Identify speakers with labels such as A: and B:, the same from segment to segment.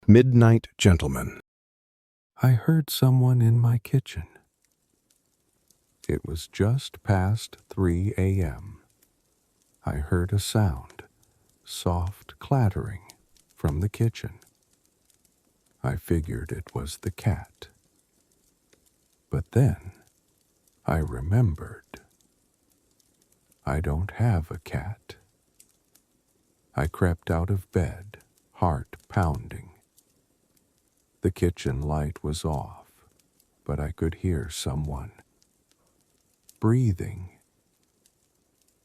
A: Midnight Gentleman.
B: I heard someone in my kitchen. It was just past 3 a.m. I heard a sound, soft clattering, from the kitchen. I figured it was the cat. But then I remembered. I don't have a cat. I crept out of bed, heart pounding. The kitchen light was off, but I could hear someone breathing.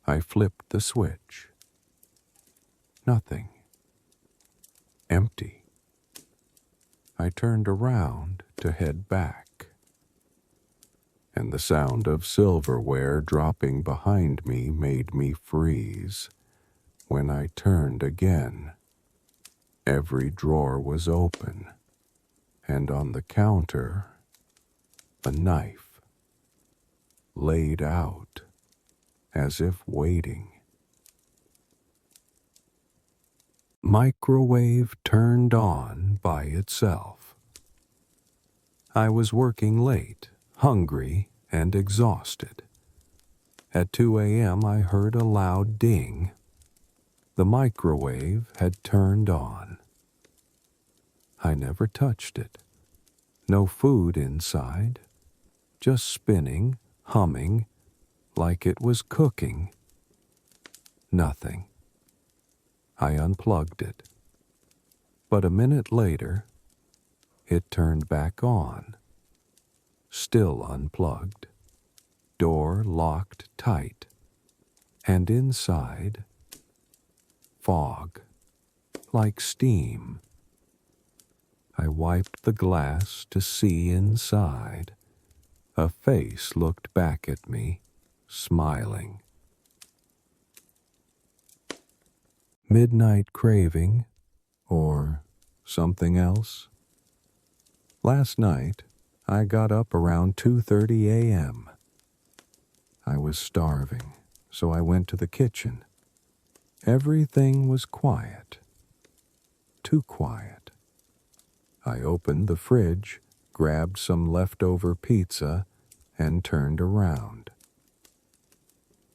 B: I flipped the switch. Nothing. Empty. I turned around to head back, and the sound of silverware dropping behind me made me freeze. When I turned again, every drawer was open, and on the counter, a knife, laid out, as if waiting. Microwave turned on by itself. I was working late, hungry and exhausted. At 2 a.m. I heard a loud ding. The microwave had turned on. I never touched it. No food inside, just spinning, humming, like it was cooking. Nothing. I unplugged it. But a minute later, it turned back on. Still unplugged. Door locked tight. And inside, fog, like steam. I wiped the glass to see inside. A face looked back at me, smiling. Midnight craving, or something else? Last night, I got up around 2:30 a.m. I was starving, so I went to the kitchen. Everything was quiet. Too quiet. I opened the fridge, grabbed some leftover pizza, and turned around.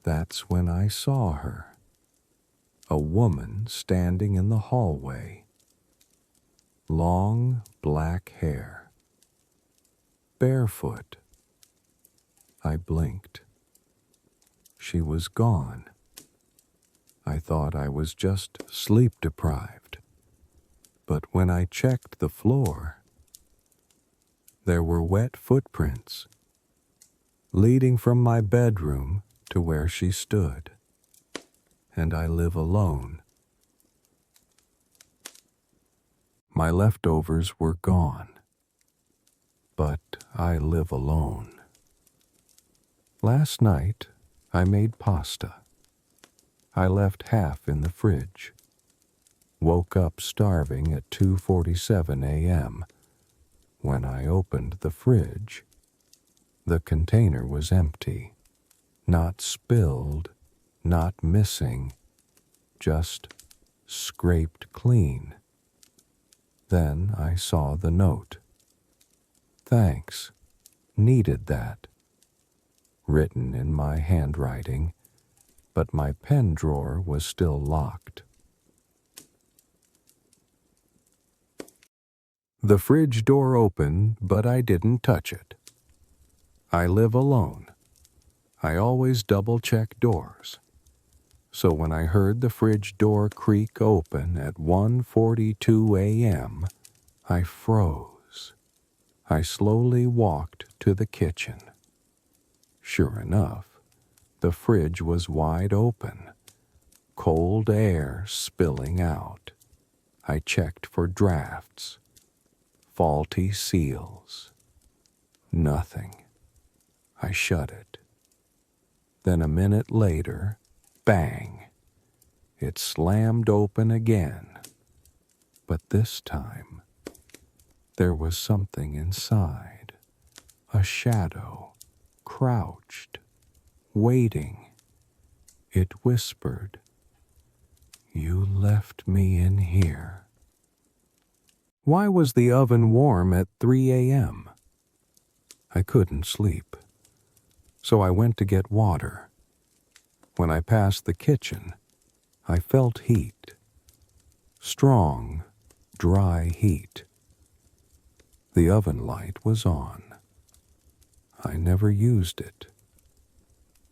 B: That's when I saw her. A woman standing in the hallway. Long black hair. Barefoot. I blinked. She was gone. I thought I was just sleep-deprived. But when I checked the floor, there were wet footprints leading from my bedroom to where she stood. And I live alone. My leftovers were gone, but I live alone. Last night, I made pasta. I left half in the fridge. Woke up starving at 2:47 a.m. When I opened the fridge, the container was empty, not spilled, not missing, just scraped clean. Then I saw the note. Thanks, needed that. Written in my handwriting, but my pen drawer was still locked. The fridge door opened, but I didn't touch it. I live alone. I always double-check doors. So when I heard the fridge door creak open at 1:42 a.m., I froze. I slowly walked to the kitchen. Sure enough, the fridge was wide open, cold air spilling out. I checked for drafts, faulty seals. Nothing. I shut it. Then a minute later, bang! It slammed open again. But this time, there was something inside. A shadow, crouched, waiting. It whispered, "You left me in here." Why was the oven warm at 3 a.m.? I couldn't sleep, so I went to get water. When I passed the kitchen, I felt heat. Strong, dry heat. The oven light was on. I never used it.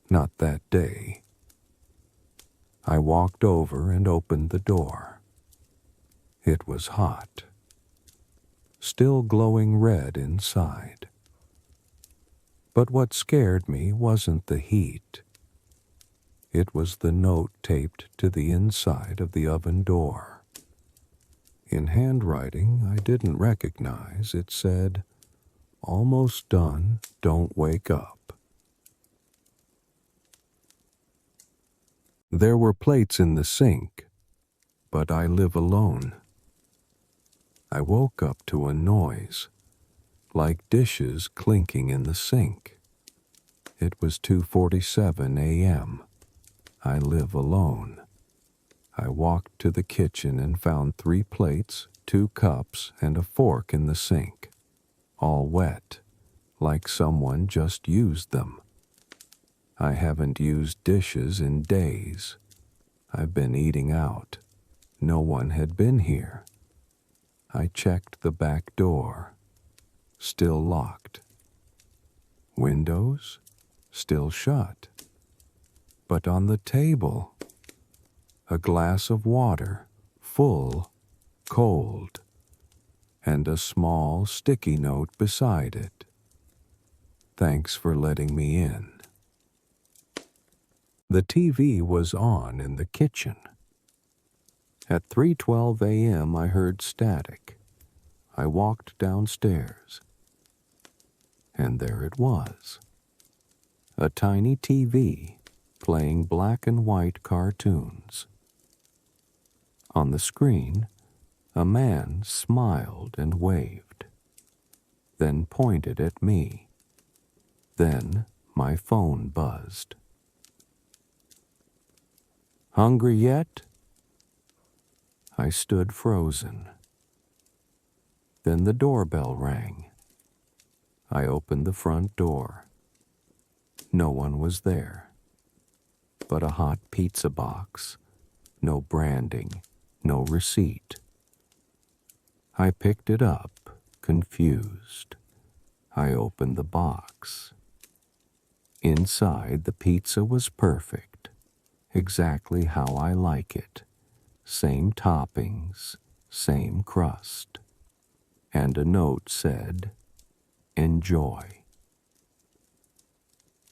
B: Not that day. I walked over and opened the door. It was hot. Still glowing red inside. But what scared me wasn't the heat. It was the note taped to the inside of the oven door. In handwriting I didn't recognize, it said, "Almost done, don't wake up." There were plates in the sink, but I live alone. I woke up to a noise, like dishes clinking in the sink. It was 2:47 a.m. I live alone. I walked to the kitchen and found 3 plates, 2 cups, and a fork in the sink, all wet, like someone just used them. I haven't used dishes in days. I've been eating out. No one had been here. I checked the back door. Still locked. Windows? Still shut. But on the table, a glass of water, full, cold, and a small sticky note beside it. Thanks for letting me in. The TV was on in the kitchen. At 3:12 a.m. I heard static. I walked downstairs. And there it was. A tiny TV playing black and white cartoons. On the screen, a man smiled and waved, then pointed at me. Then my phone buzzed. Hungry yet? I stood frozen. Then the doorbell rang. I opened the front door. No one was there, but a hot pizza box, no branding, no receipt. I picked it up, confused. I opened the box. Inside, the pizza was perfect, exactly how I like it. Same toppings, same crust. And a note said, "Enjoy."